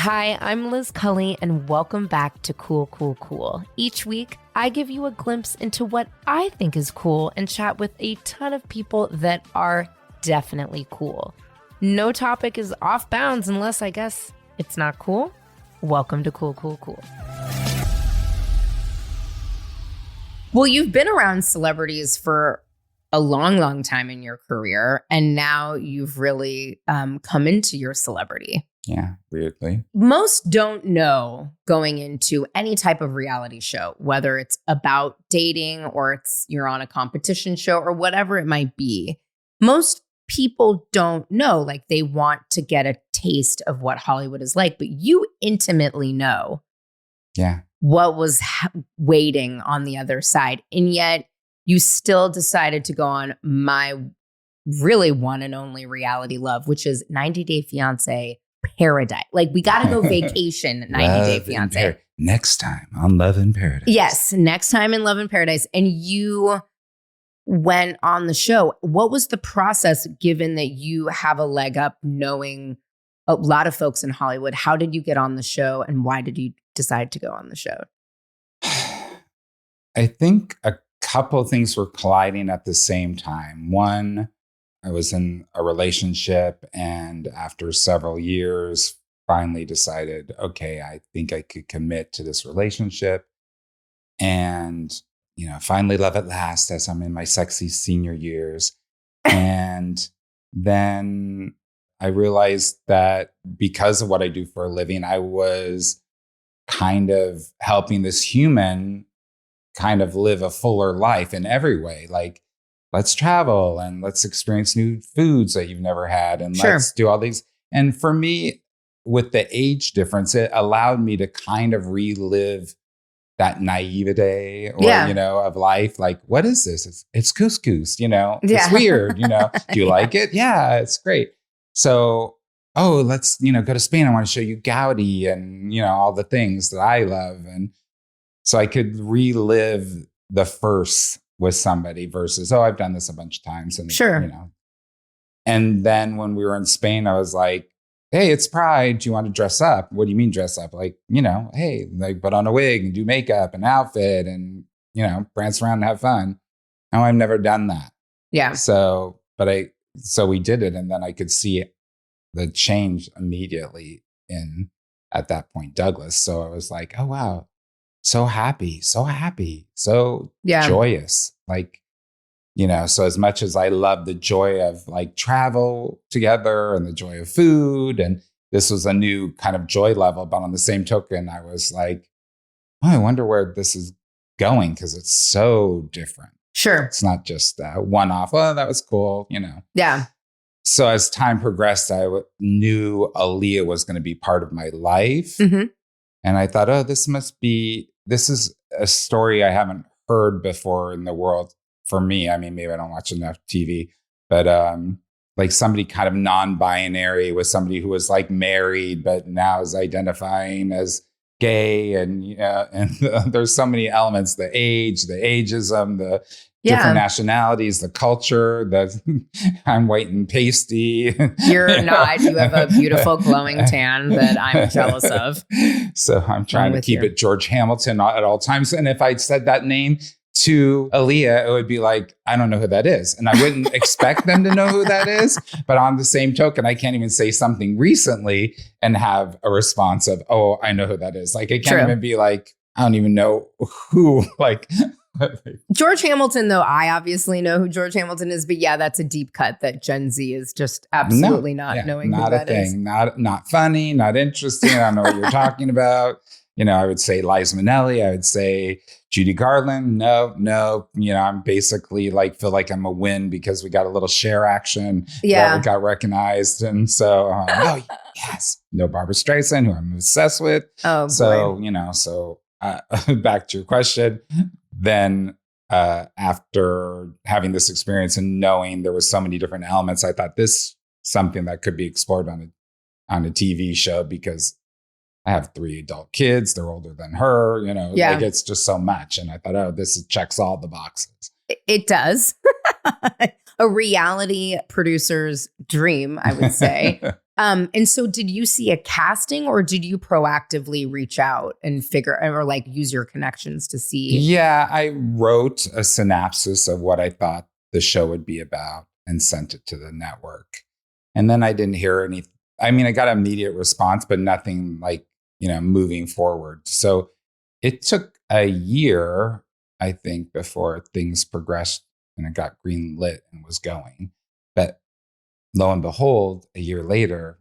Hi, I'm Liz Cully, and welcome back to Cool, Cool, Cool. Each week, I give you a glimpse into what I think is cool and chat with a ton of people that are definitely cool. No topic is off bounds unless, I guess, it's not cool. Welcome to Cool, Cool, Cool. Well, you've been around celebrities for a long, long time in your career, and now you've really come into your celebrity. Yeah, weirdly. Most don't know going into any type of reality show, whether it's about dating or you're on a competition show or whatever it might be. Most people don't know, like they want to get a taste of what Hollywood is like, but you intimately know what was waiting on the other side. And yet you still decided to go on my really one and only reality love, which is 90 Day Fiancé Paradise. Like, we got to go vacation 90 Day Fiancé. Next time on Love in Paradise. Yes, next time in Love in Paradise. And you went on the show. What was the process, given that you have a leg up knowing a lot of folks in Hollywood? How did you get on the show, and why did you decide to go on the show? I think a couple of things were colliding at the same time. One, I was in a relationship, and after several years, finally decided, okay, I think I could commit to this relationship. And, finally love at last as I'm in my sexy senior years. And then I realized that because of what I do for a living, I was kind of helping this human kind of live a fuller life in every way. Like, let's travel and let's experience new foods that you've never had. And let's do all these. And for me, with the age difference, it allowed me to kind of relive that naivete of life. Like, what is this? It's couscous, it's weird, do you like it? Yeah, it's great. So, let's, go to Spain. I want to show you Gaudi and, all the things that I love. And so I could relive the first with somebody versus, I've done this a bunch of times. And, and then when we were in Spain, I was like, hey, it's Pride. Do you want to dress up? What do you mean dress up? Like, hey, like put on a wig and do makeup and outfit and, prance around and have fun. Now I've never done that. Yeah. So we did it. And then I could see the change immediately at that point, Douglas. So I was like, oh, wow. So happy, so joyous. Like, so as much as I love the joy of like travel together and the joy of food, and this was a new kind of joy level, but on the same token, I was like, I wonder where this is going, because it's so different. Sure. It's not just a one-off, that was cool, Yeah. So as time progressed, I knew Alliya was going to be part of my life. Mm-hmm. And I thought, this is a story I haven't heard before in the world for me. I mean, maybe I don't watch enough TV, but like somebody kind of non-binary with somebody who was like married, but now is identifying as gay. And, there's so many elements, the age, the ageism, the different nationalities, the culture, I'm white and pasty. You're not. You have a beautiful glowing tan that I'm jealous of. So I'm trying to keep it George Hamilton at all times. And if I'd said that name to Alliya, it would be like, I don't know who that is. And I wouldn't expect them to know who that is. But on the same token, I can't even say something recently and have a response of, I know who that is. Like, it can't even be like, I don't even know who, like... George Hamilton, though, I obviously know who George Hamilton is, but yeah, that's a deep cut that Gen Z is just absolutely not knowing who that is. Not funny, not interesting. I don't know what you're talking about. I would say Liza Minnelli. I would say Judy Garland. No. I'm basically like, feel like I'm a win because we got a little share action. Yeah. We got recognized. And so, yes. No Barbara Streisand, who I'm obsessed with. Oh, so, boy. Back to your question. Then after having this experience and knowing there was so many different elements, I thought this something that could be explored on a TV show, because I have 3 adult kids. They're older than her, like it's just so much. And I thought, this checks all the boxes. It does. A reality producer's dream, I would say. And so did you see a casting or did you proactively reach out and figure or like use your connections to see? Yeah, I wrote a synopsis of what I thought the show would be about and sent it to the network. And then I didn't hear any. I mean, I got an immediate response, but nothing like, moving forward. So it took a year, I think, before things progressed and it got green lit and was going. But lo and behold, a year later,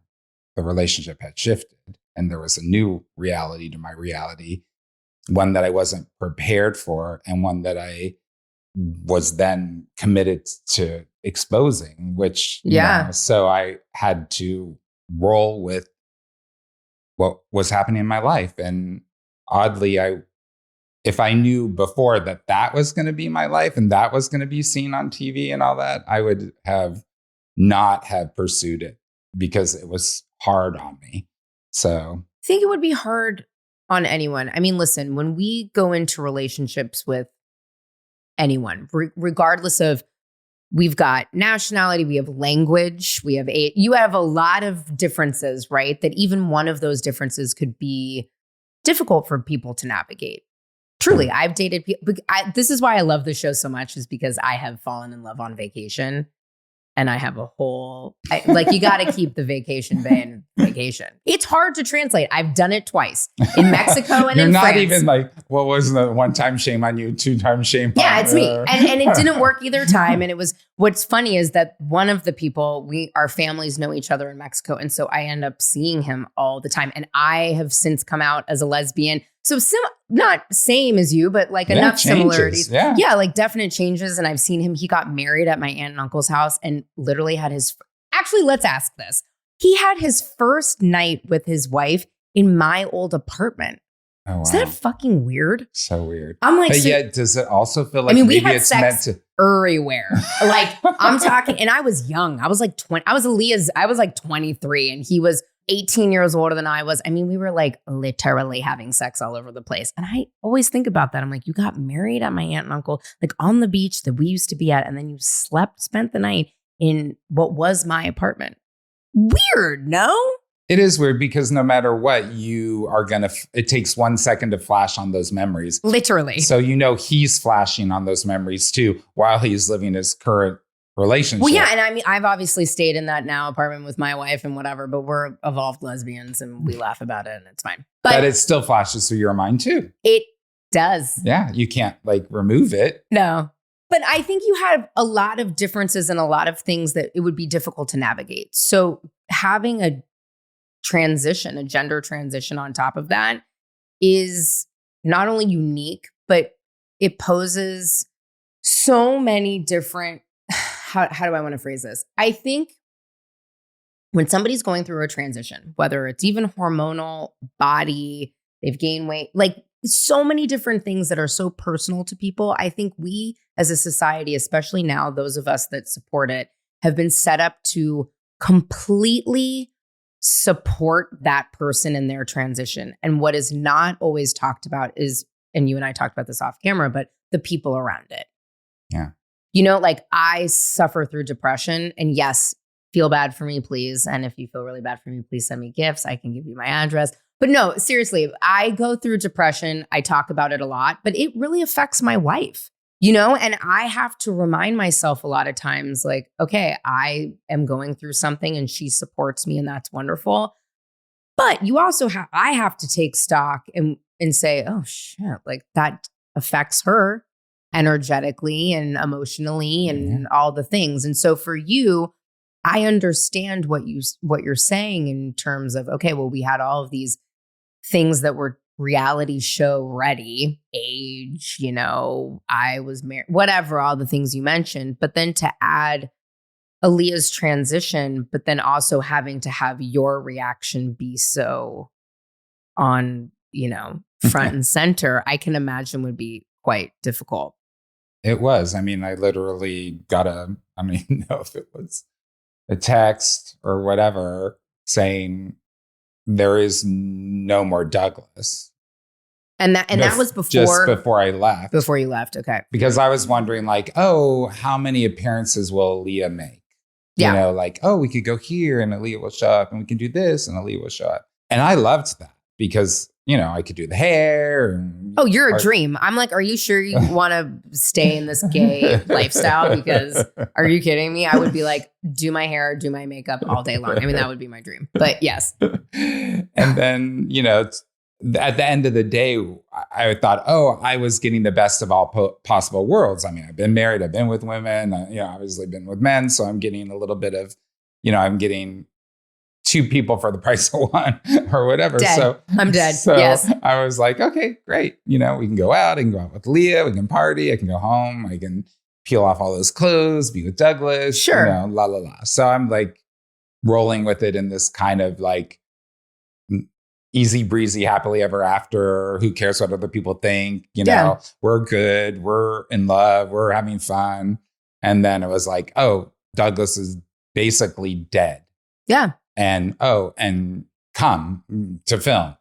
the relationship had shifted and there was a new reality to my reality, one that I wasn't prepared for and one that I was then committed to exposing, which, so I had to roll with what was happening in my life. And oddly, if I knew before that was going to be my life and that was going to be seen on TV and all that, I would have not have pursued it because it was hard on me. So I think it would be hard on anyone. I mean, listen, when we go into relationships with anyone, regardless of, we've got nationality, we have language, you have a lot of differences, right? That even one of those differences could be difficult for people to navigate. Truly, I've dated people. This is why I love the show so much, is because I have fallen in love on vacation. And I have a whole, you got to keep the vacation bay in vacation. It's hard to translate. I've done it twice in Mexico and in France. You're not even like, what was the one time shame on you, 2 times shame on it's me. And it didn't work either time. And it was, what's funny is that one of the people, our families know each other in Mexico. And so I end up seeing him all the time. And I have since come out as a lesbian. So not same as you, but like enough similarities. Yeah, like definite changes. And I've seen him. He got married at my aunt and uncle's house and literally had actually, let's ask this. He had his first night with his wife in my old apartment. Oh, wow. Is that fucking weird? So weird. I'm like, but yet, does it also feel like we had sex everywhere? Like I'm talking, and I was young. I was like 20. I was like 23 and he was 18 years older than I was. I mean, we were like literally having sex all over the place. And I always think about that. I'm like, you got married at my aunt and uncle, like on the beach that we used to be at. And then you spent the night in what was my apartment. Weird, no? It is weird because no matter what, you are going to, it takes 1 second to flash on those memories. Literally. So, he's flashing on those memories too, while he's living his current relationship. Well, yeah. And I mean, I've obviously stayed in that now apartment with my wife and whatever, but we're evolved lesbians and we laugh about it and it's fine. But it still flashes through your mind too. It does. Yeah. You can't remove it. No. But I think you have a lot of differences and a lot of things that it would be difficult to navigate. So having a gender transition on top of that is not only unique, but it poses so many different, how do I want to phrase this? I think when somebody's going through a transition, whether it's even hormonal, body, they've gained weight, like so many different things that are so personal to people. I think we as a society, especially now, those of us that support it, have been set up to completely support that person in their transition. And what is not always talked about is, and you and I talked about this off camera, but the people around it. Yeah. Like I suffer through depression, and yes, feel bad for me, please. And if you feel really bad for me, please send me gifts. I can give you my address. But no, seriously, I go through depression. I talk about it a lot, but it really affects my wife, and I have to remind myself a lot of times, like, okay, I am going through something and she supports me and that's wonderful. But you also I have to take stock and say, oh shit, like that affects her energetically and emotionally and all the things. And so for you, I understand what you're saying in terms of, okay, well, we had all of these things that were reality show ready, age, I was married, whatever, all the things you mentioned. But then to add Alliya's transition, but then also having to have your reaction be so on, front and center, I can imagine would be quite difficult. It was. I mean, I literally got I don't even know if it was a text or whatever saying there is no more Douglas. And that was before, just before I left. Before you left, okay. Because I was wondering, how many appearances will Alliya make? You know, like, oh, we could go here and Alliya will show up, and we can do this and Alliya will show up. And I loved that because, you know, I could do the hair. And, oh, you're a dream. I'm like, are you sure you want to stay in this gay lifestyle? Because are you kidding me? I would be like, do my hair, do my makeup all day long. I mean, that would be my dream. But yes. And then, you know, at the end of the day, I thought, oh, I was getting the best of all possible worlds. I mean, I've been married, I've been with women, you know, obviously been with men. So I'm getting a little bit of, you know, I'm getting 2 people for the price of 1 or whatever. Dead. So I'm dead. So yes. I was like, okay, great. You know, we can go out. I can go out with Leah. We can party. I can go home. I can peel off all those clothes, be with Douglas. Sure. You know, la, la, la. So I'm like rolling with it in this kind of like easy breezy, happily ever after. Who cares what other people think? You know, we're good. We're in love. We're having fun. And then it was like, oh, Douglas is basically dead. Yeah. And come to film.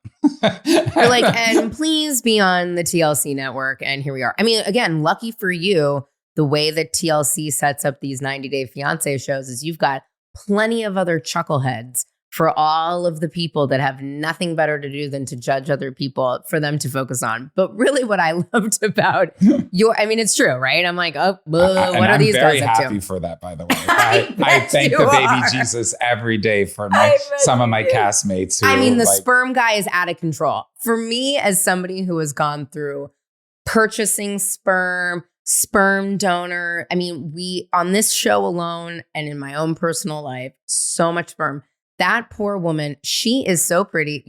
You're like, and please be on the TLC network. And here we are. I mean, again, lucky for you, the way that TLC sets up these 90-Day Fiancé shows is you've got plenty of other chuckleheads for all of the people that have nothing better to do than to judge other people for them to focus on. But really what I loved about I mean, it's true, right? I'm like, oh, what are these guys up to? I'm very happy for that, by the way. I thank the baby Jesus every day for some of my castmates. I mean, the sperm guy is out of control. For me, as somebody who has gone through purchasing sperm donor, I mean, on this show alone and in my own personal life, so much sperm. That poor woman, she is so pretty.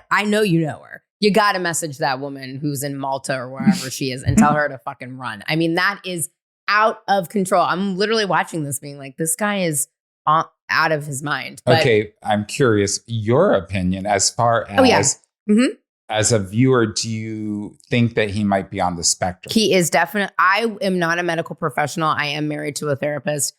I know you know her. You got to message that woman who's in Malta or wherever she is and tell her to fucking run. I mean, that is out of control. I'm literally watching this being like, this guy is out of his mind. But, okay, I'm curious, your opinion as far as, as a viewer, do you think that he might be on the spectrum? He is definitely. I am not a medical professional. I am married to a therapist.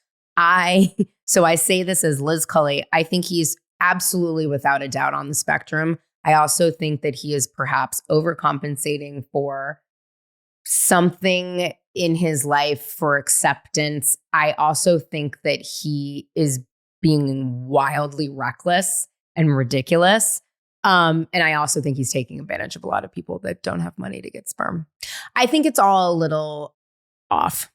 So I say this as Liz Cully. I think he's absolutely without a doubt on the spectrum. I also think that he is perhaps overcompensating for something in his life for acceptance. I also think that he is being wildly reckless and ridiculous. And I also think he's taking advantage of a lot of people that don't have money to get sperm. I think it's all a little off,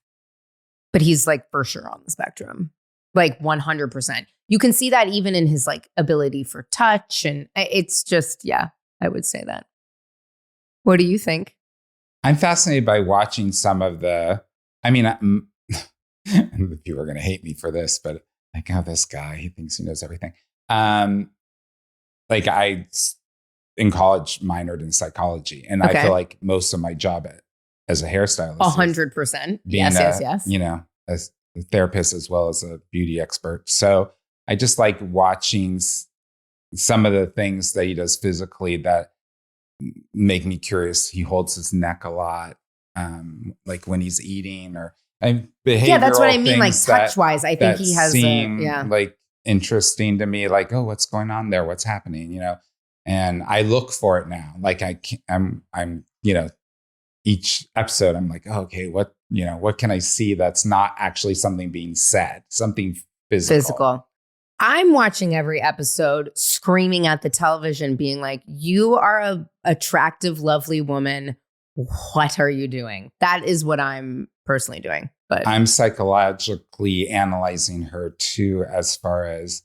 but he's like for sure on the spectrum. Like 100%. You can see that even in his like ability for touch. And it's just, yeah, I would say that. What do you think? I'm fascinated by watching some of I mean, people are going to hate me for this, but like, oh, this guy, he thinks he knows everything. Like I, in college, minored in psychology. And I feel like most of my job as a hairstylist 100%. Yes. You know, as a therapist as well as a beauty expert. So I just like watching some of the things that he does physically that make me curious. He holds his neck a lot, like when he's eating or behavioral. Yeah, that's what I mean. Like touch wise, I think he has like interesting to me. Like, oh, what's going on there? What's happening? You know, and I look for it now. Like I'm you know, each episode I'm like, oh, okay, what can I see that's not actually something being said, something physical. I'm watching every episode screaming at the television being like, you are a attractive, lovely woman. What are you doing? That is what I'm personally doing. But I'm psychologically analyzing her too, as far as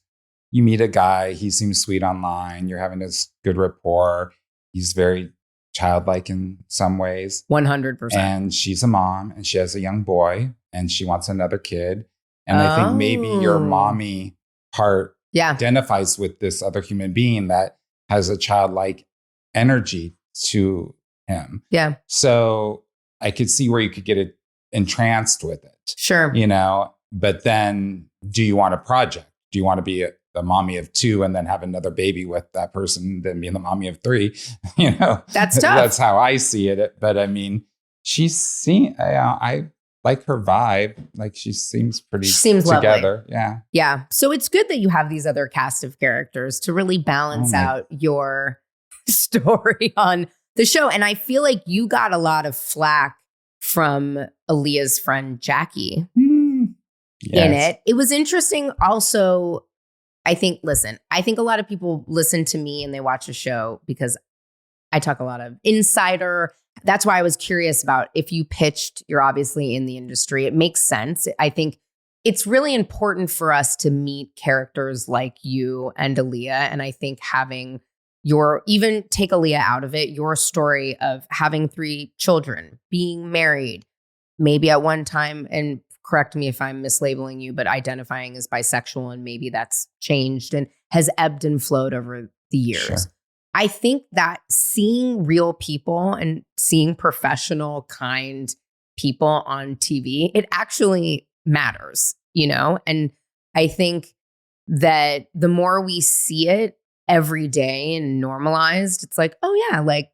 you meet a guy, he seems sweet online, you're having this good rapport. He's very childlike in some ways. 100%. And she's a mom and she has a young boy and she wants another kid. And I think maybe your mommy part identifies with this other human being that has a childlike energy to him. Yeah. So I could see where you could get it entranced with it. Sure. You know, but then do you want a project? Do you want to be the mommy of 2 and then have another baby with that person, then be the mommy of 3? You know, that's tough. That's how I see it. But I mean, I like her vibe. Like she seems pretty together. Lovely. Yeah. Yeah. So it's good that you have these other cast of characters to really balance out your story on the show. And I feel like you got a lot of flack from Alliya's friend, Jackie. in it. It was interesting also. I think a lot of people listen to me and they watch the show because I talk a lot of insider. That's why I was curious about if you pitched, you're obviously in the industry. It makes sense. I think it's really important for us to meet characters like you and Alliya. And I think having even take Alliya out of it, your story of having 3 children, being married, maybe at one time, and correct me if I'm mislabeling you, but identifying as bisexual, and maybe that's changed and has ebbed and flowed over the years. Sure. I think that seeing real people and seeing professional, kind people on TV, it actually matters, And I think that the more we see it every day and normalized, it's like, oh yeah, like,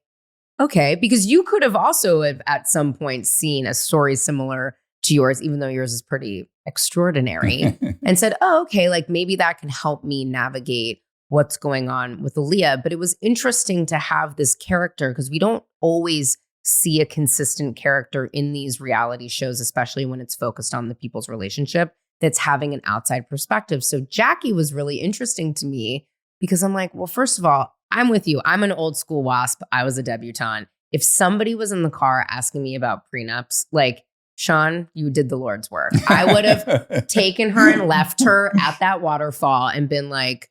okay, because you could have also at some point seen a story similar to yours, even though yours is pretty extraordinary, and said, oh, okay, like maybe that can help me navigate what's going on with Alliya. But it was interesting to have this character because we don't always see a consistent character in these reality shows, especially when it's focused on the people's relationship, that's having an outside perspective. So Jackie was really interesting to me because I'm like, well, first of all, I'm with you. I'm an old school WASP. I was a debutante. If somebody was in the car asking me about prenups, like, Shawn, you did the Lord's work. I would have taken her and left her at that waterfall and been like,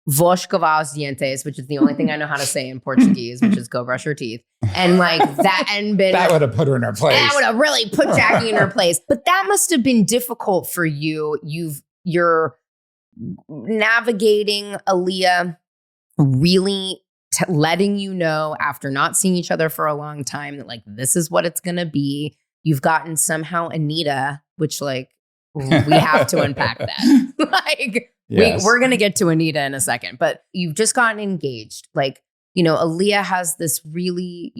vou escovar os dientes, which is the only thing I know how to say in Portuguese, which is go brush your teeth. And like that, and been that would have put her in her place. That would have really put Jackie in her place. But that must have been difficult for you. You're navigating Alliya, really letting you know after not seeing each other for a long time that like this is what it's gonna be. You've gotten somehow Anita, which like we have to unpack that. Like yes. We're going to get to Anita in a second, but you've just gotten engaged. Like, Alliya has this really,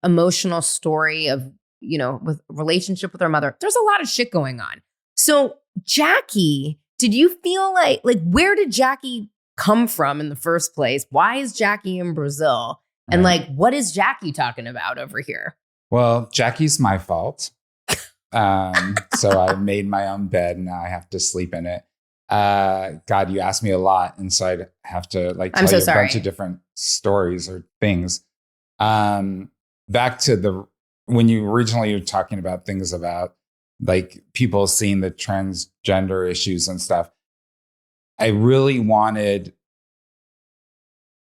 emotional story of, with relationship with her mother. There's a lot of shit going on. So Jackie, did you feel like where did Jackie come from in the first place? Why is Jackie in Brazil? And like, what is Jackie talking about over here? Well, Jackie's my fault. So I made my own bed and now I have to sleep in it. God, you asked me a lot. And so I'd have to tell you a bunch of different stories or things. Back to when you originally were talking about things about like people seeing the transgender issues and stuff. I really wanted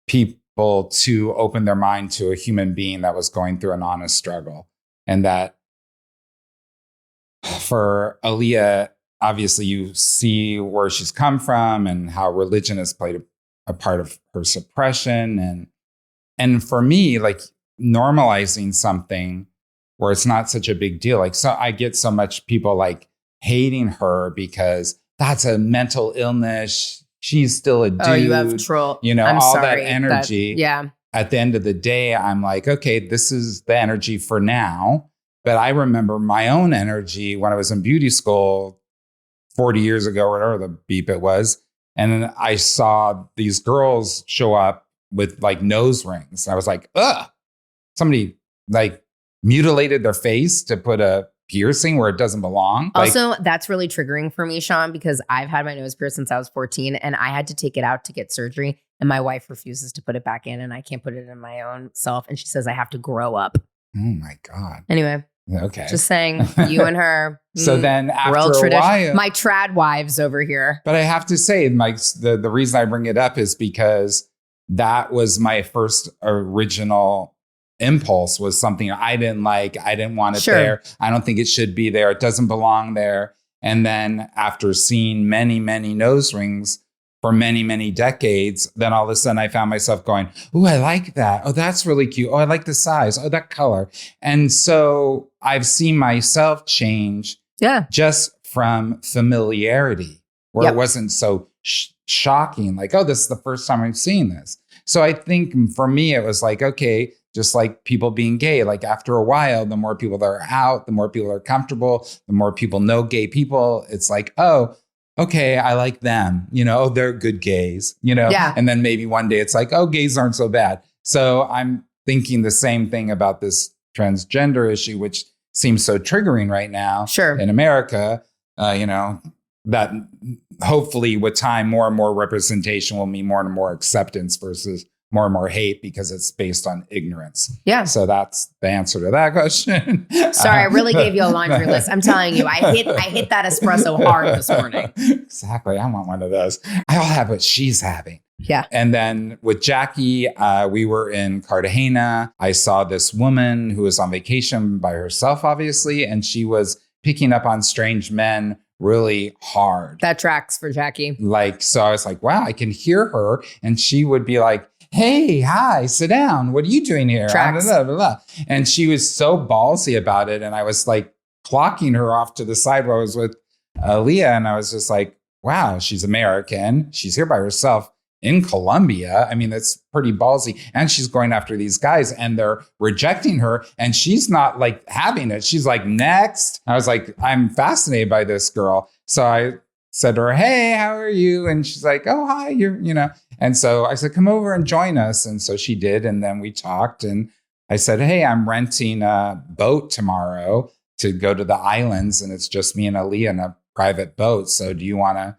people to open their mind to a human being that was going through an honest struggle. And that for Alliya, obviously you see where she's come from and how religion has played a part of her suppression. And for me, like normalizing something where it's not such a big deal. Like, so I get so much people like hating her because that's a mental illness. She's still a dude. Oh, you have troll. I'm all sorry, that energy. Yeah. At the end of the day, I'm like, okay, this is the energy for now. But I remember my own energy when I was in beauty school 40 years ago, or whatever the beep it was. And then I saw these girls show up with like nose rings. I was like, ugh, somebody like mutilated their face to put a piercing where it doesn't belong. Also, that's really triggering for me, Shawn, because I've had my nose pierced since I was 14 and I had to take it out to get surgery. And my wife refuses to put it back in and I can't put it in my own self. And she says I have to grow up. Oh my God. Anyway. Okay. Just saying, you and her. So then after a while. My trad wives over here. But I have to say, the reason I bring it up is because that was my first original impulse, was something I didn't like. I didn't want it there. I don't think it should be there. It doesn't belong there. And then after seeing many, many nose rings for many, many decades, then all of a sudden I found myself going, oh, I like that. Oh, that's really cute. Oh, I like the size. Oh, that color. And so I've seen myself change just from familiarity, where it wasn't so shocking. Like, oh, this is the first time I'm seeing this. So I think for me, it was like, okay, just like people being gay, like after a while, the more people that are out, the more people are comfortable, the more people know gay people. It's like, oh, okay, I like them, they're good gays, and then maybe one day it's like, oh, gays aren't so bad. So I'm thinking the same thing about this transgender issue, which seems so triggering right now in America, that hopefully with time, more and more representation will mean more and more acceptance versus more and more hate because it's based on ignorance. Yeah. So that's the answer to that question. Sorry, I really gave you a laundry list. I'm telling you, I hit that espresso hard this morning. Exactly. I want one of those. I'll have what she's having. Yeah. And then with Jackie, we were in Cartagena. I saw this woman who was on vacation by herself, obviously, and she was picking up on strange men really hard. That tracks for Jackie. Like, so I was like, wow, I can hear her. And she would be like, hey, hi, sit down. What are you doing here? Tracks. Blah, blah, blah. And she was so ballsy about it. And I was like clocking her off to the side where I was with Alliya. And I was just like, wow, she's American. She's here by herself in Colombia. I mean, that's pretty ballsy. And she's going after these guys and they're rejecting her. And she's not like having it. She's like, next. I was like, I'm fascinated by this girl. So I said to her, hey, how are you? And she's like, oh, hi, And so I said, come over and join us. And so she did. And then we talked and I said, hey, I'm renting a boat tomorrow to go to the islands. And it's just me and Alliya in a private boat. So do you want to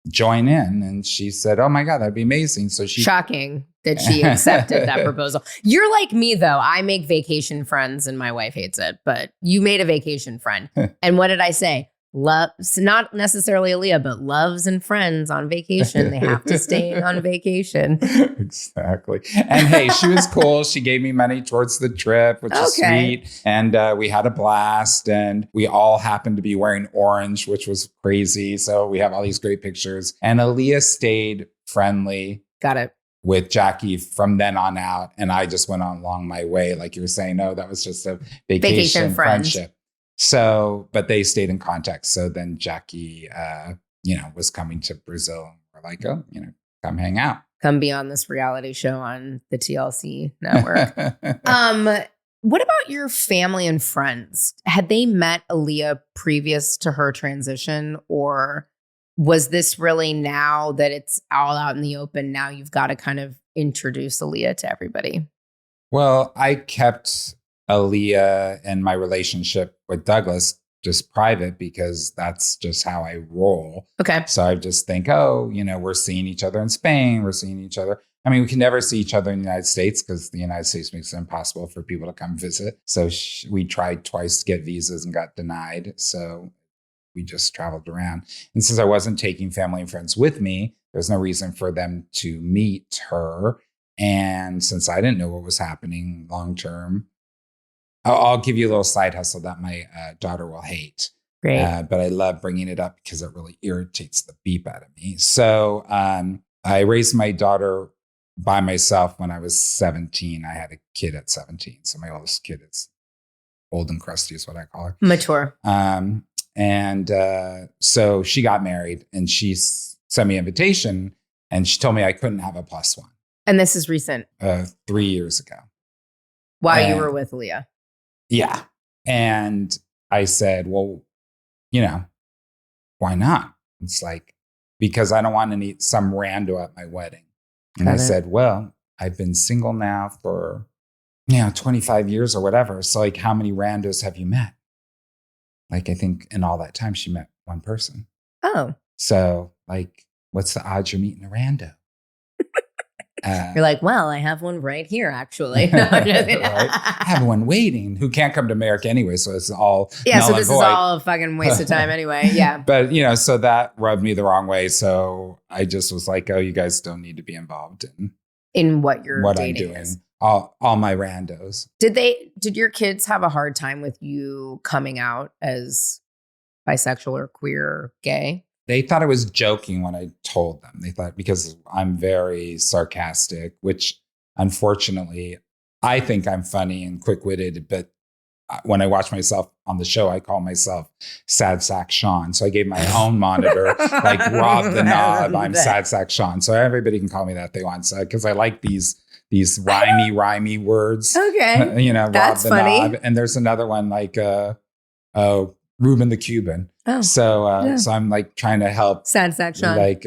join in? And she said, oh my God, that'd be amazing. So she shocking that she accepted that proposal. You're like me though. I make vacation friends and my wife hates it, but you made a vacation friend. And what did I say? Loves, not necessarily Alliya, but loves and friends on vacation. They have to stay on vacation. Exactly. And hey, she was cool. She gave me money towards the trip, which is sweet. And we had a blast. And we all happened to be wearing orange, which was crazy. So we have all these great pictures. And Alliya stayed friendly. Got it. With Jackie from then on out. And I just went on along my way. Like you were saying, no, that was just a vacation friendship. So, but they stayed in contact. So then Jackie, was coming to Brazil. We're like, oh, come hang out. Come be on this reality show on the TLC network. What about your family and friends? Had they met Alliya previous to her transition? Or was this really now that it's all out in the open, now you've got to kind of introduce Alliya to everybody? Well, I kept Alliya and my relationship with Douglas just private because that's just how I roll. Okay. So I just think, we're seeing each other in Spain. We're seeing each other. I mean, we can never see each other in the United States because the United States makes it impossible for people to come visit. So we tried twice to get visas and got denied. So we just traveled around. And since I wasn't taking family and friends with me, there's no reason for them to meet her. And since I didn't know what was happening long term, I'll give you a little side hustle that my daughter will hate. Great. But I love bringing it up because it really irritates the beep out of me. So I raised my daughter by myself when I was 17. I had a kid at 17. So my oldest kid is old and crusty is what I call her. Mature. So she got married and she sent me an invitation and she told me I couldn't have a plus one. And this is recent. 3 years ago. While you were with Alliya. Yeah. And I said, well, why not? It's like, because I don't want to need some rando at my wedding. And I said, well, I've been single now for, 25 years or whatever. So like, how many randos have you met? Like, I think in all that time she met one person. Oh. So like, what's the odds you're meeting a rando? You're like, well, I have one right here, actually. Right? I have one waiting who can't come to America anyway. So it's all. Yeah. So this is all a fucking waste of time anyway. Yeah. But, so that rubbed me the wrong way. So I just was like, oh, you guys don't need to be involved in what you're I'm doing. Is. All my randos. Did your kids have a hard time with you coming out as bisexual or queer or gay? They thought I was joking when I told them. They thought because I'm very sarcastic, which unfortunately, I think I'm funny and quick-witted. But when I watch myself on the show, I call myself Sad Sack Shawn. So I gave my own monitor, like Rob the Knob, I'm Sad Sack Shawn. So everybody can call me that if they want. So because I like these rhymey words. Okay. That's Rob the funny. Knob. And there's another one like Ruben the Cuban. Oh, so I'm like trying to help Sad Sack Shawn. Like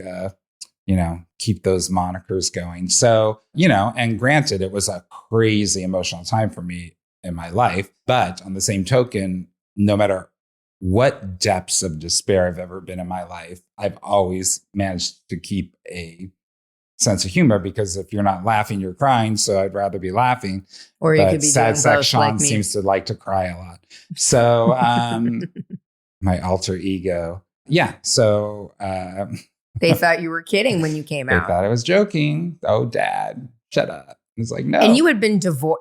keep those monikers going. So, and granted, it was a crazy emotional time for me in my life. But on the same token, no matter what depths of despair I've ever been in my life, I've always managed to keep a sense of humor, because if you're not laughing, you're crying. So I'd rather be laughing. Or you But could be sad doing sack both Shawn like me. seems to like to cry a lot. So my alter ego. Yeah. So They thought you were kidding when you came they out. thought I was joking. Oh, Dad, shut up. It's like, no. And you had been divorced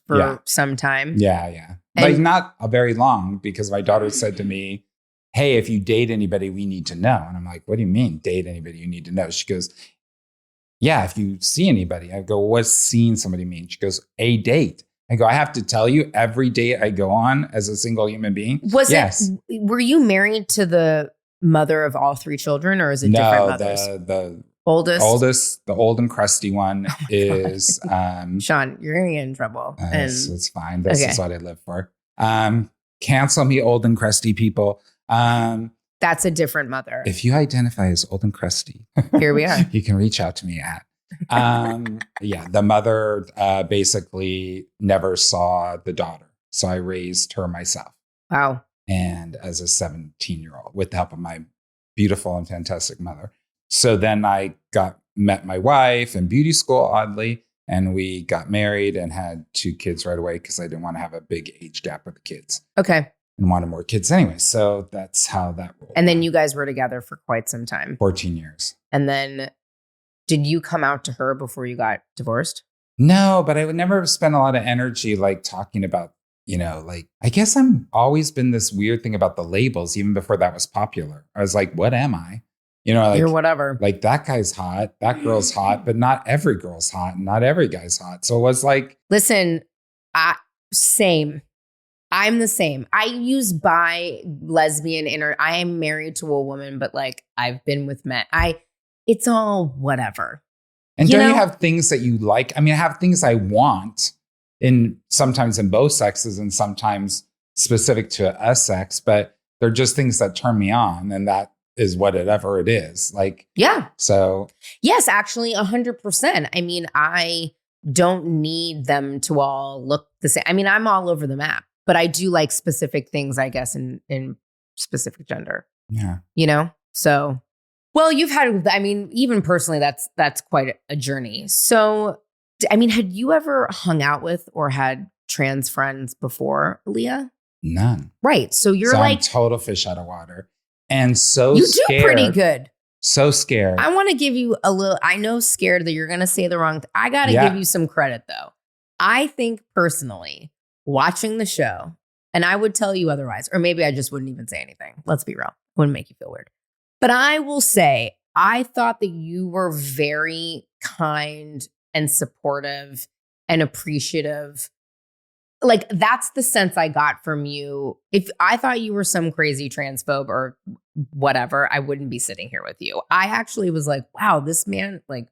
for Yeah. some time. Yeah. And- Like not a very long, because my daughter said to me, hey, if you date anybody, we need to know. And I'm like, what do you mean date anybody you need to know? She goes, yeah, if you see anybody. I go, what's seeing somebody mean? She goes, a date. I go, I have to tell you every date I go on as a single human being? Were you married to the mother of all three children, or is it different mothers? The oldest, the old and crusty one is Shawn, you're gonna get in trouble. it's fine. This is what I live for. Cancel me, old and crusty people. That's a different mother. If you identify as old and crusty, here we are. You can reach out to me at. The mother basically never saw the daughter. So I raised her myself. Wow. And as a 17-year-old with the help of my beautiful and fantastic mother. So then I met my wife in beauty school, oddly, and we got married and had 2 kids right away, because I didn't want to have a big age gap with the kids. Okay. And wanted more kids anyway. So that's how that rolled. And then you guys were together for quite some time. 14 years. And then did you come out to her before you got divorced? No, but I would never spend a lot of energy like talking about, like, I guess I'm always been this weird thing about the labels, even before that was popular. I was like, what am I? Like, you're whatever. Like, that guy's hot, that girl's hot, but not every girl's hot and not every guy's hot. So it was like, listen, same. I'm the same. I use bi, lesbian, I am married to a woman, but like I've been with men. It's all whatever. And don't you have things that you like? I mean, I have things I want sometimes in both sexes and sometimes specific to a sex, but they're just things that turn me on, and that is whatever it is. Like, yeah. So yes, actually 100%. I mean, I don't need them to all look the same. I mean, I'm all over the map, but I do like specific things, I guess, in specific gender. Yeah. So, well, you've had, I mean, even personally, that's quite a journey. So, I mean, had you ever hung out with or had trans friends before, Alliya? None. Right. So you're I'm like total fish out of water, and so you scared. do pretty good. So scared. I want to give you a little, I know scared that you're going to say the wrong thing. I got to give you some credit though. I think personally, watching the show, and I would tell you otherwise, or maybe I just wouldn't even say anything. Let's be real. Wouldn't make you feel weird. But I will say, I thought that you were very kind and supportive and appreciative. Like, that's the sense I got from you. If I thought you were some crazy transphobe or whatever, I wouldn't be sitting here with you. I actually was like, wow, this man like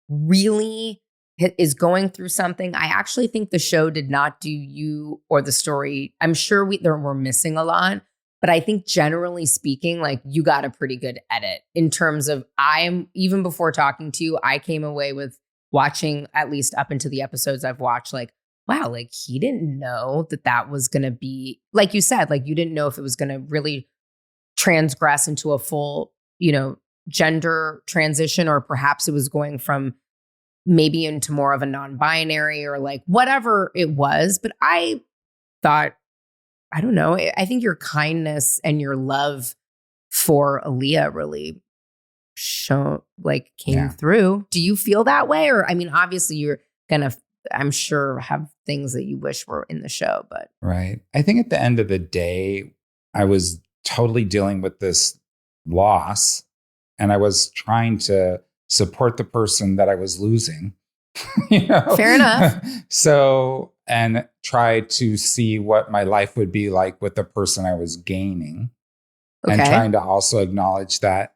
really is going through something. I actually think the show did not do you or the story. I'm sure we're missing a lot, but I think generally speaking, like you got a pretty good edit in terms of even before talking to you, I came away with watching at least up into the episodes I've watched, like, wow, like he didn't know that was going to be, like you said, like you didn't know if it was going to really transgress into a full, gender transition, or perhaps it was going from maybe into more of a non-binary or like whatever it was. But I thought, I don't know, I think your kindness and your love for Alliya really came through. Do you feel that way? Or, I mean, obviously you're gonna, I'm sure, have things that you wish were in the show, but. Right. I think at the end of the day, I was totally dealing with this loss, and I was trying to support the person that I was losing. Fair enough. So, and try to see what my life would be like with the person I was gaining. Okay. And trying to also acknowledge that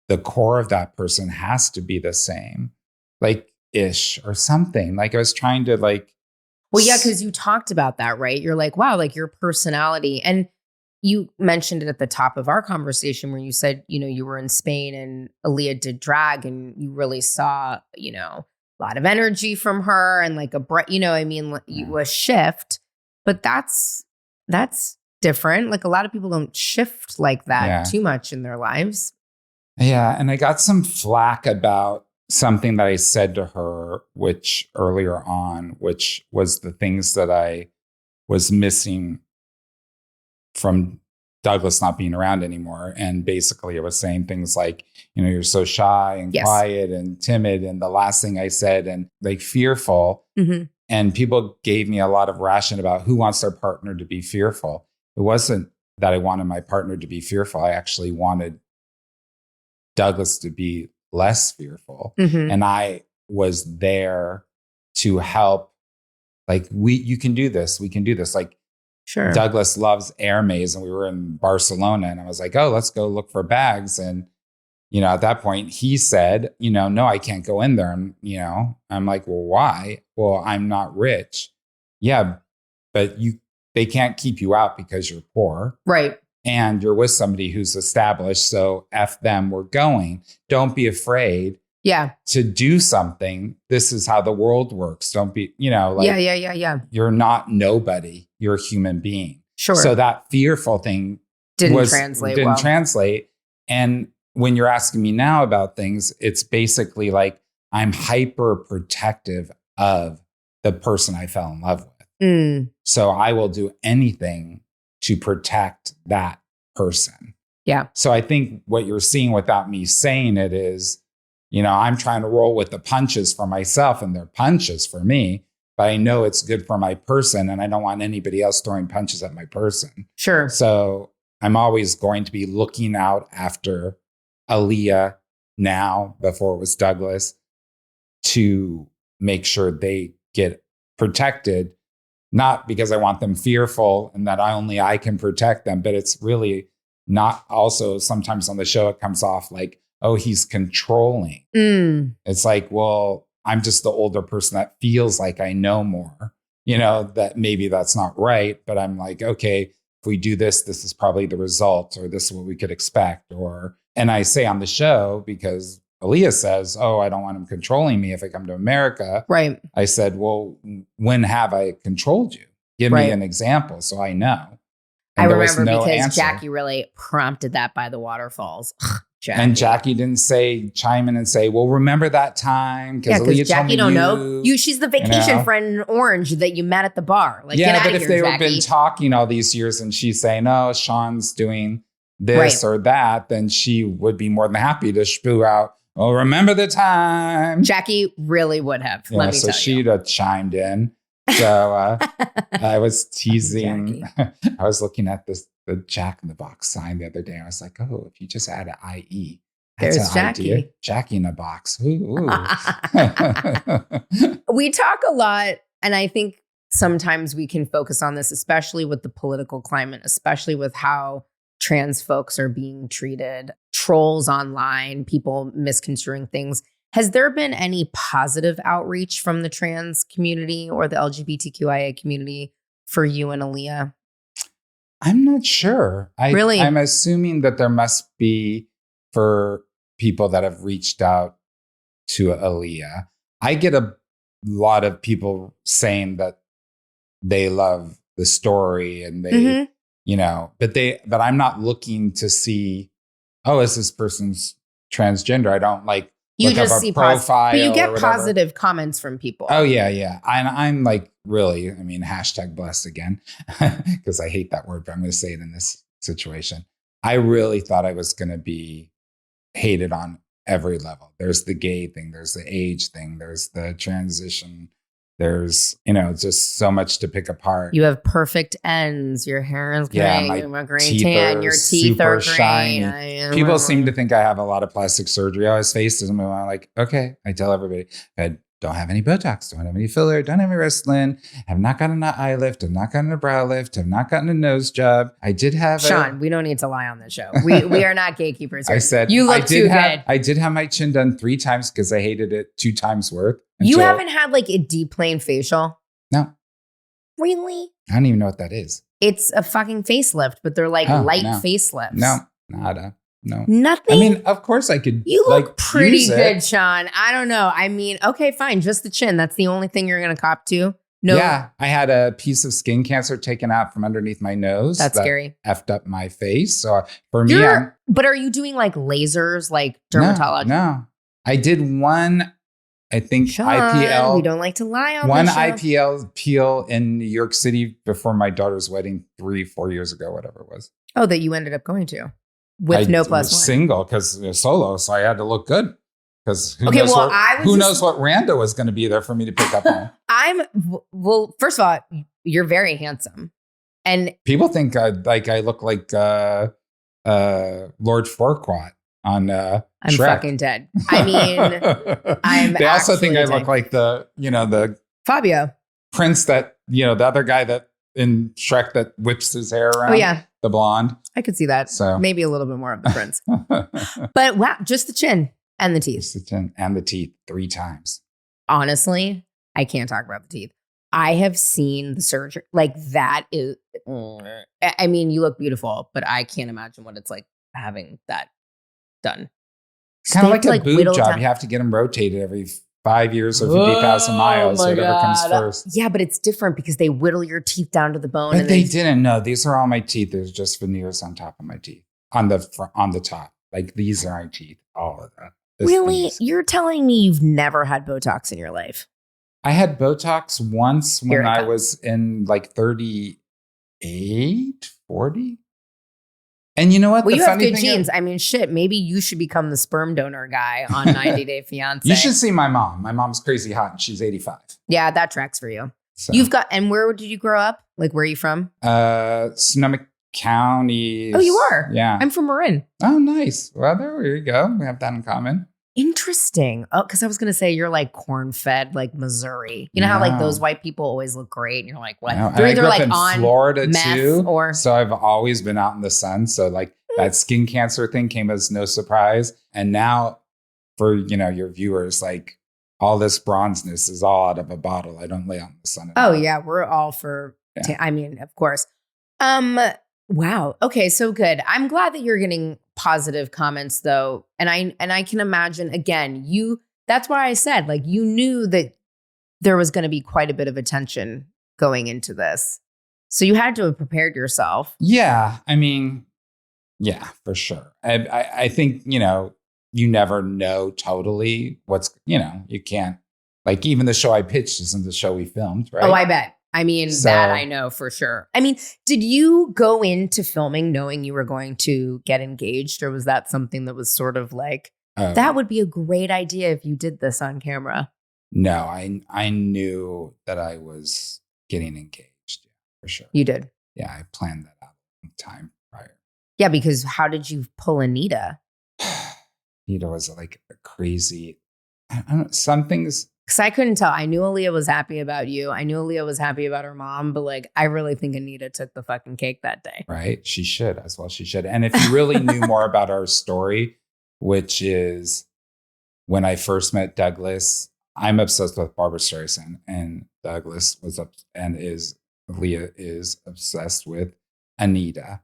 the core of that person has to be the same, like ish or something. Like I was trying to like. Well, yeah, because you talked about that, right? You're like, wow, like your personality. And you mentioned it at the top of our conversation where you said, you were in Spain and Alliya did drag and you really saw, a lot of energy from her and like a bright, a shift. But that's different. Like a lot of people don't shift like that too much in their lives. Yeah. And I got some flack about something that I said to her, which earlier on, which was the things that I was missing from Douglas not being around anymore. And basically it was saying things like, you're so shy and quiet and timid. And the last thing I said, and like fearful. Mm-hmm. And people gave me a lot of ration about who wants their partner to be fearful. It wasn't that I wanted my partner to be fearful. I actually wanted Douglas to be less fearful. Mm-hmm. And I was there to help. Like, you can do this. We can do this. Like, sure. Douglas loves Air Maze, and we were in Barcelona, and I was like, oh, let's go look for bags. And, at that point he said, no, I can't go in there. And, I'm like, well, why? Well, I'm not rich. Yeah, but they can't keep you out because you're poor. Right. And you're with somebody who's established. So F them, we're going. Don't be afraid. Yeah. To do something. This is how the world works. Don't be, like, yeah. You're not nobody. You're a human being. Sure. So that fearful thing didn't translate. And when you're asking me now about things, it's basically like I'm hyper protective of the person I fell in love with. Mm. So I will do anything to protect that person. Yeah. So I think what you're seeing without me saying it is, I'm trying to roll with the punches for myself, and they're punches for me, but I know it's good for my person, and I don't want anybody else throwing punches at my person. Sure. So I'm always going to be looking out after Alliya now, before it was Douglas, to make sure they get protected, not because I want them fearful and that I can protect them, but it's really not. Also, sometimes on the show, it comes off like, oh, he's controlling. Mm. It's like, well, I'm just the older person that feels like I know more, that maybe that's not right. But I'm like, okay, if we do this, this is probably the result, or this is what we could expect. And I say on the show, because Alliya says, oh, I don't want him controlling me if I come to America. Right. I said, well, when have I controlled you? Give me an example so I know. And I remember because answer. Jackie really prompted that by the waterfalls. Jackie. And Jackie didn't chime in and say, well, remember that time? Because Jackie don't know. She's the vacation friend in Orange that you met at the bar. Like, yeah, get out but of if here, they Jackie. had been talking all these years and she's saying, oh, Shawn's doing this or that, then she would be more than happy to spew out, oh, remember the time? Jackie really would have. Yeah, let me tell you. So she'd have chimed in. So I was teasing. I was looking at the Jack in the Box sign the other day. I was like, oh, if you just add an IE, that's there's an Jackie. idea. Jackie in a box. Ooh. We talk a lot, and I think sometimes we can focus on this, especially with the political climate, especially with how trans folks are being treated, trolls online, people misconstruing things. Has there been any positive outreach from the trans community or the LGBTQIA community for you and Alliya? I'm not sure. Really? I'm assuming that there must be for people that have reached out to Alliya. I get a lot of people saying that they love the story and they, but I'm not looking to see, oh, is this person's transgender? I don't you look just up a see profile. But you get positive comments from people. Oh, yeah. I'm like, really, hashtag blessed again, because I hate that word, but I'm going to say it in this situation. I really thought I was going to be hated on every level. There's the gay thing. There's the age thing. There's the transition. There's, just so much to pick apart. You have perfect ends. Your hair is great. You have a great tan. Your teeth are great. Shiny. People seem to think I have a lot of plastic surgery. I always face them. And I'm like, okay. I tell everybody, I don't have any Botox, don't have any filler, don't have any Restylane, have not gotten an eye lift, have not gotten a brow lift, have not gotten a nose job. I did have Shawn, we don't need to lie on this show. We are not gatekeepers here. I said, you look too good. I did have my chin done 3 times because I hated it 2 times worth. You haven't had a deep plane facial? No. Really? I don't even know what that is. It's a fucking facelift, but they're light facelifts. No, nada. No. Nothing? Of course I could. You look pretty good, Shawn. I don't know. Okay, fine. Just the chin. That's the only thing you're going to cop to? No. Yeah, I had a piece of skin cancer taken out from underneath my nose. That's scary. Effed up my face. So for me, but are you doing like lasers, like dermatology? No. I did one, I think Shawn, IPL. we don't like to lie on one this show. IPL peel in New York City before my daughter's wedding 3-4 years ago, whatever it was. Oh, that you ended up going to with no plus one. Single because solo, so I had to look good. Because who knows what rando was going to be there for me to pick up on. First of all, you're very handsome. And people think I look like Lord Farquaad on I'm Shrek. Fucking dead. I mean, They also think I look like the Fabio prince that, the other guy that in Shrek that whips his hair around. Oh, yeah. The blonde. I could see that. So maybe a little bit more of the prince. But wow, just the chin. And the teeth. Just the chin and the teeth 3 times. Honestly, I can't talk about the teeth. I have seen the surgery. Like that is, I mean, you look beautiful, but I can't imagine what it's like having that done. Kind of like a boob job. You have to get them rotated every 5 years or 50,000 miles, whatever comes first. Yeah, but it's different because they whittle your teeth down to the bone. But they didn't know. These are all my teeth. There's just veneers on top of my teeth. On the top. Like these are my teeth. All of that. Really? You're telling me you've never had Botox in your life? I had Botox once when I was in like 38, 40. And you know what? Well, you have good genes. I mean, shit, maybe you should become the sperm donor guy on 90 Day Fiancé. You should see my mom. My mom's crazy hot and she's 85. Yeah, that tracks for you. So. And where did you grow up? Like, where are you from? Sonoma County. Oh, you are? Yeah. I'm from Marin. Oh, nice. Well, there you go. We have that in common. Interesting. Oh, because I was going to say you're like corn-fed, like Missouri. You know how like those white people always look great? And you're like, what? No. They're either like in on Florida meth too. Or so I've always been out in the sun. So like that skin cancer thing came as no surprise. And now for, your viewers, like all this bronzeness is all out of a bottle. I don't lay out in the sun. Oh, yeah. We're all for, I mean, of course. Wow. Okay. So good. I'm glad that you're getting positive comments though. And I can imagine again, that's why I said like, you knew that there was going to be quite a bit of attention going into this. So you had to have prepared yourself. Yeah. I mean, yeah, for sure. I think, you never know totally what's, you can't like even the show I pitched isn't the show we filmed, right? Oh, I bet. I mean, that I know for sure. I mean, did you go into filming knowing you were going to get engaged, or was that something that was sort of like, that would be a great idea if you did this on camera? No, I knew that I was getting engaged, for sure. You did? Yeah, I planned that out a long time prior. Yeah, because how did you pull Anita? Anita was like a crazy, I don't know, some things. Because I couldn't tell. I knew Alliya was happy about you. I knew Alliya was happy about her mom. But like, I really think Anita took the fucking cake that day. Right. She should as well. She should. And if you really knew more about our story, which is when I first met Douglas, I'm obsessed with Barbra Streisand. And Douglas Alliya is obsessed with Anita.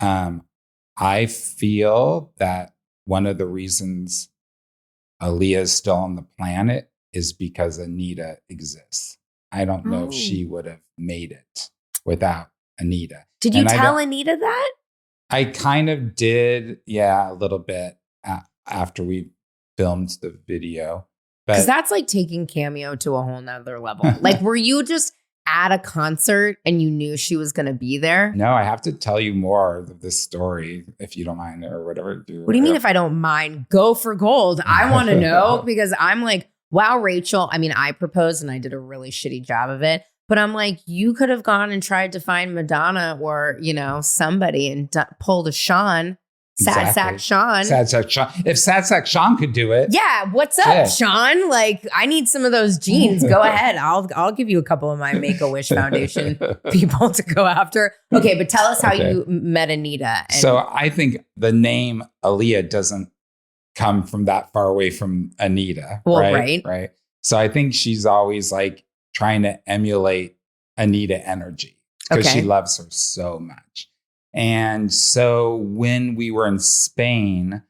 I feel that one of the reasons Alliya is still on the planet is because Anita exists. I don't know if she would have made it without Anita. Did you tell Anita that? I kind of did, yeah, a little bit after we filmed the video. Because that's like taking Cameo to a whole nother level. Like, were you just at a concert and you knew she was going to be there? No, I have to tell you more of this story if you don't mind or whatever. What do you mean if I don't mind? Go for gold. I want to know because I'm like, wow, Rachel. I mean, I proposed and I did a really shitty job of it. But I'm like, you could have gone and tried to find Madonna or, somebody and pulled a Shawn. Sad Sack Shawn. Sad Sack Shawn. If Sad Sack Shawn could do it. Yeah. What's up, Shawn? Like, I need some of those jeans. Go ahead. I'll give you a couple of my Make-A-Wish Foundation people to go after. Okay. But tell us how you met Anita. So I think the name Alliya doesn't come from that far away from Anita. Well, right. So I think she's always like trying to emulate Anita energy because she loves her so much. And so when we were in Spain,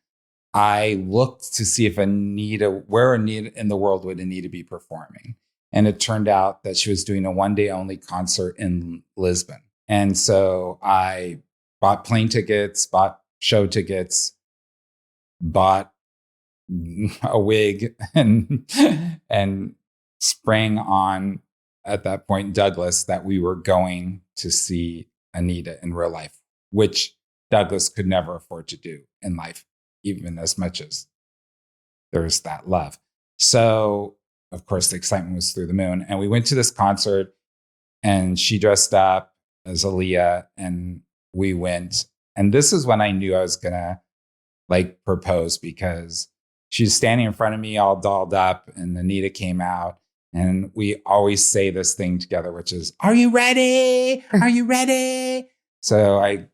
I looked to see if where Anita in the world would Anita be performing. And it turned out that she was doing a one day only concert in Lisbon. And so I bought plane tickets, bought show tickets, bought a wig and sprang on at that point Douglas that we were going to see Anita in real life, which Douglas could never afford to do in life, even as much as there's that love. So, of course, the excitement was through the moon. And we went to this concert and she dressed up as Alliya and we went. And this is when I knew I was going to like propose, because she's standing in front of me all dolled up and Anita came out. And we always say this thing together, which is, "Are you ready? Are you ready?" So I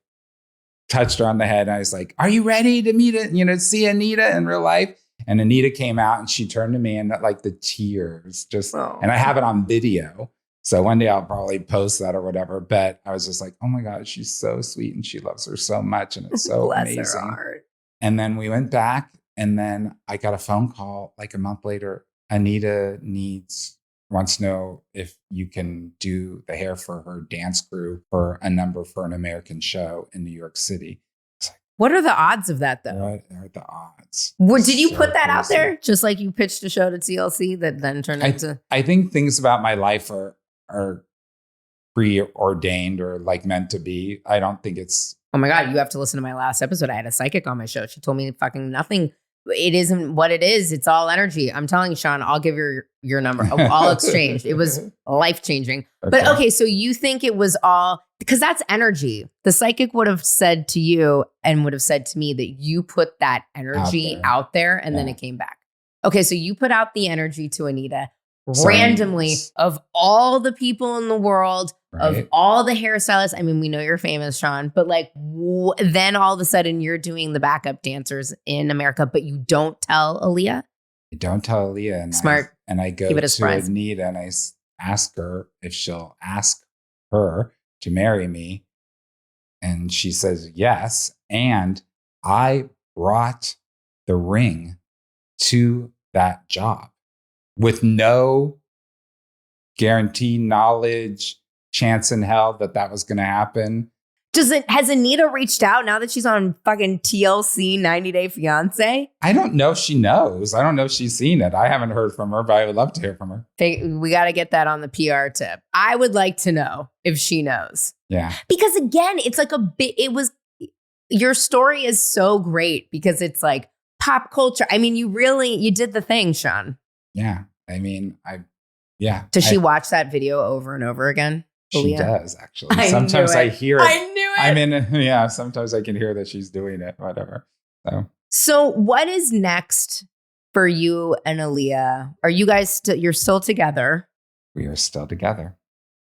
touched her on the head and I was like, "Are you ready to meet it? See Anita in real life?" And Anita came out and she turned to me and like the tears just, and I have it on video. So one day I'll probably post that or whatever. But I was just like, oh my God, she's so sweet and she loves her so much. And it's so amazing. Her heart. And then we went back and then I got a phone call like a month later. Anita wants to know if you can do the hair for her dance crew for a number for an American show in New York City. What are the odds of that, though? What are the odds? Did you put that out there? Just like you pitched a show to TLC that then turned into... I think things about my life are preordained or like meant to be. I don't think it's... Oh my God, you have to listen to my last episode. I had a psychic on my show. She told me fucking nothing. It isn't what it is. It's all energy. I'm telling you, Shawn, I'll give your number. I'll exchange. It was life-changing. Okay. But okay, so you think it was all... Because that's energy. The psychic would have said to you and would have said to me that you put that energy out there and then it came back. Okay, so you put out the energy to Anita randomly of all the people in the world, of all the hairstylists. I mean, we know you're famous, Shawn, but like then all of a sudden you're doing the backup dancers in America, but you don't tell Alliya? I don't tell Alliya. And Smart. I go to Anita and I ask her if she'll ask her to marry me. And she says yes. And I brought the ring to that job with no guarantee, knowledge, chance in hell that was going to happen. Has Anita reached out now that she's on fucking TLC 90 Day Fiancé? I don't know if she knows. I don't know if she's seen it. I haven't heard from her, but I would love to hear from her. We got to get that on the PR tip. I would like to know if she knows. Yeah. Because again, it's like your story is so great because it's like pop culture. I mean, you did the thing, Shawn. Yeah. I mean, Does she watch that video over and over again? She does, actually. Sometimes I hear it. I knew it. Sometimes I can hear that she's doing it, whatever. So what is next for you and Alliya? Are you guys you're still together? We are still together.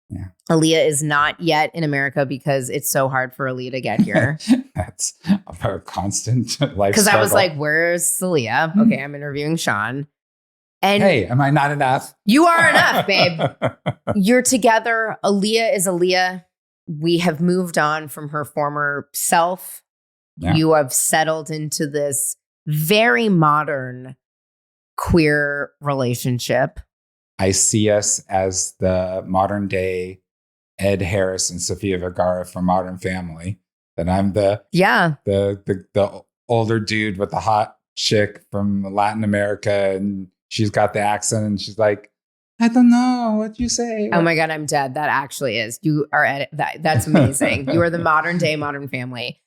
Yeah. Alliya is not yet in America because it's so hard for Alliya to get here. That's a constant life Because I was like, where's Alliya? Okay, I'm interviewing Shawn. And hey, am I not enough? You are enough, babe. You're together. Alliya is Alliya. We have moved on from her former self. Yeah. You have settled into this very modern queer relationship. I see us as the modern day Ed Harris and Sofia Vergara from Modern Family. That I'm the older dude with the hot chick from Latin America, and she's got the accent and she's like, I don't know what you say. Oh my God, I'm dead. That actually is. You are that's amazing. You are the modern day Modern Family.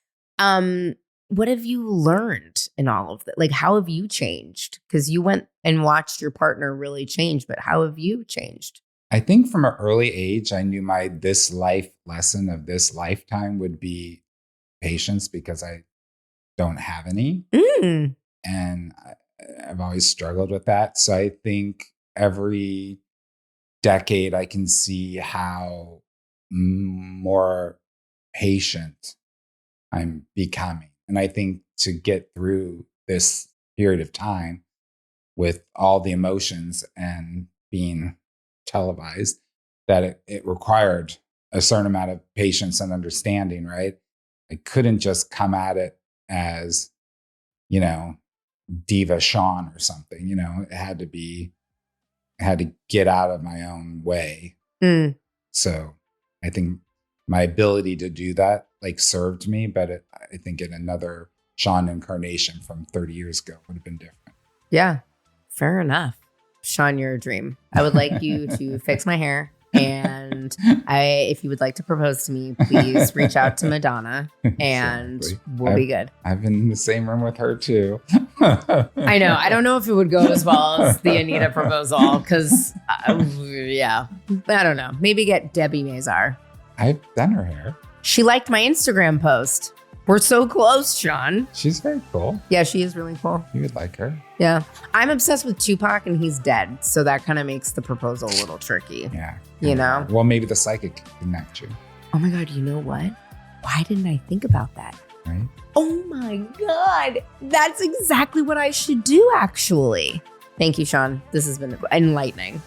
What have you learned in all of that? Like, how have you changed? Because you went and watched your partner really change, but how have you changed? I think from an early age, I knew my this life lesson of this lifetime would be patience, because I don't have any. And I've always struggled with that. So I think every decade I can see how more patient I'm becoming. And I think to get through this period of time with all the emotions and being televised, that it required a certain amount of patience and understanding, right? I couldn't just come at it as, Diva Shawn or something, it had to be I had to get out of my own way. Mm. So I think my ability to do that like served me, but I think in another Shawn incarnation from 30 years ago would have been different. Yeah, fair enough. Shawn, you're a dream. I would like you to fix my hair. And if you would like to propose to me, please reach out to Madonna and we'll be good. I've been in the same room with her too. I know. I don't know if it would go as well as the Anita proposal because, yeah, I don't know. Maybe get Debbie Mazar. I've done her hair. She liked my Instagram post. We're so close, Shawn. She's very cool. Yeah, she is really cool. You would like her. Yeah. I'm obsessed with Tupac and he's dead. So that kind of makes the proposal a little tricky. Yeah. You know? Well, maybe the psychic can connect you. Oh my God, you know what? Why didn't I think about that? Right? Oh my God. That's exactly what I should do, actually. Thank you, Shawn. This has been enlightening.